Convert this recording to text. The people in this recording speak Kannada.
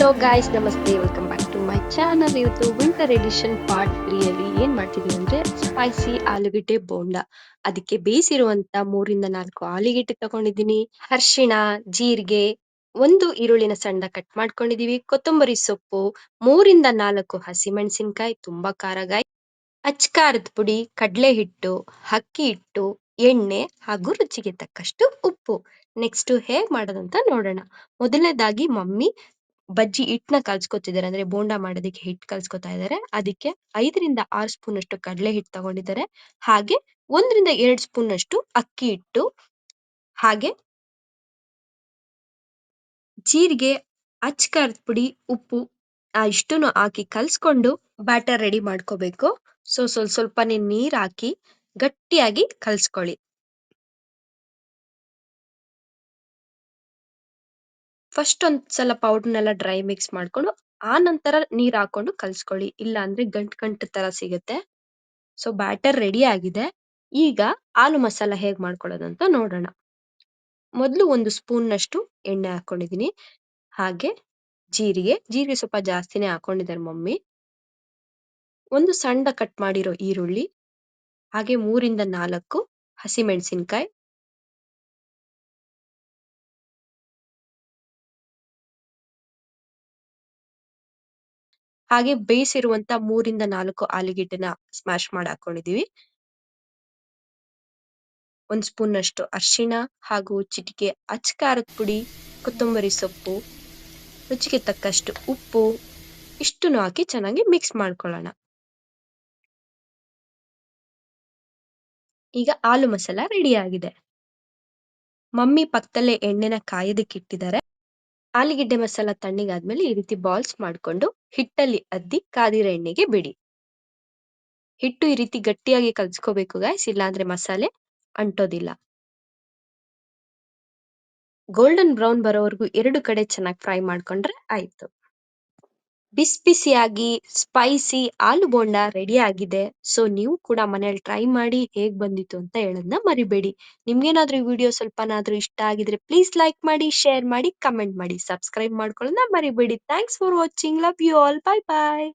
ಹಲೋ ಗಾಯ್ಸ್, ನಮಸ್ತೆ. Welcome back to my channel. ಇವತ್ತು ವಿಂಟರ್ ಎಡಿಷನ್ ಪಾರ್ಟ್ 3 ಅಲ್ಲಿ ಏನ್ ಮಾಡ್ತಿದೀವಿ ಅಂದ್ರೆ ಸ್ಪೈಸಿ ಆಲೂಗೆಡ್ಡೆ ಬೋಂಡ. ಅದಕ್ಕೆ ಬೇಯಿಸಿರುವಂತ 3 ಇಂದ 4 ಆಲೂಗೆಡ್ಡೆ ತಗೊಂಡಿದ್ದೀನಿ. ಅರಿಶಿಣ, ಜೀರಿಗೆ, ಒಂದು ಈರುಳ್ಳಿನ ಸಣ್ಣ ಕಟ್ ಮಾಡ್ಕೊಂಡಿದೀವಿ. ಕೊತ್ತಂಬರಿ ಸೊಪ್ಪು, 3 ಇಂದ 4 ಹಸಿಮೆಣಸಿನ್ಕಾಯಿ, ತುಂಬಾ ಖಾರ ಗಾಯ್ಸ್. ಅಚ್ಕಾರದ ಪುಡಿ, ಕಡಲೆ ಹಿಟ್ಟು, ಅಕ್ಕಿ ಹಿಟ್ಟು, ಎಣ್ಣೆ ಹಾಗೂ ರುಚಿಗೆ ತಕ್ಕಷ್ಟು ಉಪ್ಪು. ನೆಕ್ಸ್ಟ್ ಹೇಗ್ ಮಾಡೋದಂತ ನೋಡೋಣ. ಮೊದಲನೇದಾಗಿ ಮಮ್ಮಿ ಬಜ್ಜಿ ಹಿಟ್ಟನ್ನ ಕಲ್ಸ್ಕೊತಿದ್ದಾರೆ, ಅಂದ್ರೆ ಬೋಂಡ ಮಾಡೋದಕ್ಕೆ ಹಿಟ್ಟು ಕಲ್ಸ್ಕೊತಾ ಇದ್ದಾರೆ. ಅದಕ್ಕೆ 5 ರಿಂದ 6 ಸ್ಪೂನ್ ಅಷ್ಟು ಕಡಲೆ ಹಿಟ್ಟು ತಗೊಂಡಿದ್ದಾರೆ. ಹಾಗೆ 1 ರಿಂದ 2 ಸ್ಪೂನ್ ಅಷ್ಟು ಅಕ್ಕಿ ಹಿಟ್ಟು, ಹಾಗೆ ಜೀರಿಗೆ, ಅಚ್ಕಾರದ ಪುಡಿ, ಉಪ್ಪು ಇಷ್ಟನ್ನು ಹಾಕಿ ಕಲ್ಸ್ಕೊಂಡು ಬ್ಯಾಟರ್ ರೆಡಿ ಮಾಡ್ಕೋಬೇಕು. ಸ್ವಲ್ಪನೇ ನೀರ್ ಹಾಕಿ ಗಟ್ಟಿಯಾಗಿ ಕಲ್ಸ್ಕೊಳ್ಳಿ. ಫಸ್ಟ್ ಒಂದ್ಸಲ ಪೌಡರ್ನೆಲ್ಲ ಡ್ರೈ ಮಿಕ್ಸ್ ಮಾಡ್ಕೊಂಡು ಆ ನಂತರ ನೀರ್ ಹಾಕೊಂಡು ಕಲ್ಸ್ಕೊಳ್ಳಿ, ಇಲ್ಲ ಅಂದ್ರೆ ಗಂಟು ತರ ಸಿಗುತ್ತೆ. ಸೊ ಬ್ಯಾಟರ್ ರೆಡಿ ಆಗಿದೆ. ಈಗ ಆಲೂ ಮಸಾಲ ಹೇಗ್ ಮಾಡ್ಕೊಳ್ಳೋದಂತ ನೋಡೋಣ. ಮೊದಲು 1 ಸ್ಪೂನ್ ನಷ್ಟು ಎಣ್ಣೆ ಹಾಕೊಂಡಿದೀನಿ. ಹಾಗೆ ಜೀರಿಗೆ ಸ್ವಲ್ಪ ಜಾಸ್ತಿನೇ ಹಾಕೊಂಡಿದ್ದಾರೆ ಮಮ್ಮಿ. ಒಂದು ಸಣ್ಣ ಕಟ್ ಮಾಡಿರೋ ಈರುಳ್ಳಿ, ಹಾಗೆ 3 ಇಂದ 4 ಹಸಿಮೆಣಸಿನ್ಕಾಯಿ, ಹಾಗೆ ಬೇಯಿಸಿರುವಂತ 3 ಇಂದ 4 ಆಲೂಗೆಡ್ಡೆನ ಸ್ಮ್ಯಾಶ್ ಮಾಡಿ ಹಾಕೊಂಡಿದೀವಿ. 1 ಸ್ಪೂನ್ ಅಷ್ಟು ಅರಿಶಿಣ ಹಾಗೂ ಚಿಟಿಕೆ ಅಚ್ಕಾರದ ಪುಡಿ, ಕೊತ್ತಂಬರಿ ಸೊಪ್ಪು, ರುಚಿಗೆ ತಕ್ಕಷ್ಟು ಉಪ್ಪು ಇಷ್ಟನ್ನು ಹಾಕಿ ಚೆನ್ನಾಗಿ ಮಿಕ್ಸ್ ಮಾಡ್ಕೊಳ್ಳೋಣ. ಈಗ ಆಲೂ ಮಸಾಲ ರೆಡಿ ಆಗಿದೆ. ಮಮ್ಮಿ ಪಕ್ಕದಲ್ಲೇ ಎಣ್ಣೆನ ಕಾಯೋದಕ್ಕೆ ಇಟ್ಟಿದ್ದಾರೆ. ಆಲೂಗೆಡ್ಡೆ ಮಸಾಲ ತಣ್ಣಗಾದ್ಮೇಲೆ ಈ ರೀತಿ ಬಾಲ್ಸ್ ಮಾಡ್ಕೊಂಡು ಹಿಟ್ಟಲ್ಲಿ ಅದ್ದಿ ಕಾದಿರೋ ಎಣ್ಣೆಗೆ ಬಿಡಿ. ಹಿಟ್ಟು ಈ ರೀತಿ ಗಟ್ಟಿಯಾಗಿ ಕಲ್ಸ್ಕೋಬೇಕು ಗಾಯ್ಸ್, ಇಲ್ಲಾಂದ್ರೆ ಮಸಾಲೆ ಅಂಟೋದಿಲ್ಲ. ಗೋಲ್ಡನ್ ಬ್ರೌನ್ ಬರೋವರೆಗೂ 2 ಕಡೆ ಚೆನ್ನಾಗಿ ಫ್ರೈ ಮಾಡ್ಕೊಂಡ್ರೆ ಆಯ್ತು. ಬಿಸಿಯಾಗಿ ಸ್ಪೈಸಿ ಆಲೂ ಬೋಂಡ ರೆಡಿ ಆಗಿದೆ. ಸೊ ನೀವು ಕೂಡ ಮನೇಲಿ ಟ್ರೈ ಮಾಡಿ ಹೇಗ್ ಬಂದಿತ್ತು ಅಂತ ಹೇಳೋದನ್ನ ಮರಿಬೇಡಿ. ನಿಮ್ಗೇನಾದ್ರೂ ಈ ವಿಡಿಯೋ ಸ್ವಲ್ಪನಾದ್ರೂ ಇಷ್ಟ ಆಗಿದ್ರೆ ಪ್ಲೀಸ್ ಲೈಕ್ ಮಾಡಿ, ಶೇರ್ ಮಾಡಿ, ಕಮೆಂಟ್ ಮಾಡಿ, ಸಬ್ಸ್ಕ್ರೈಬ್ ಮಾಡ್ಕೊಳ್ಳೋದನ್ನ ಮರಿಬೇಡಿ. Thanks for watching. Love you all. Bye bye.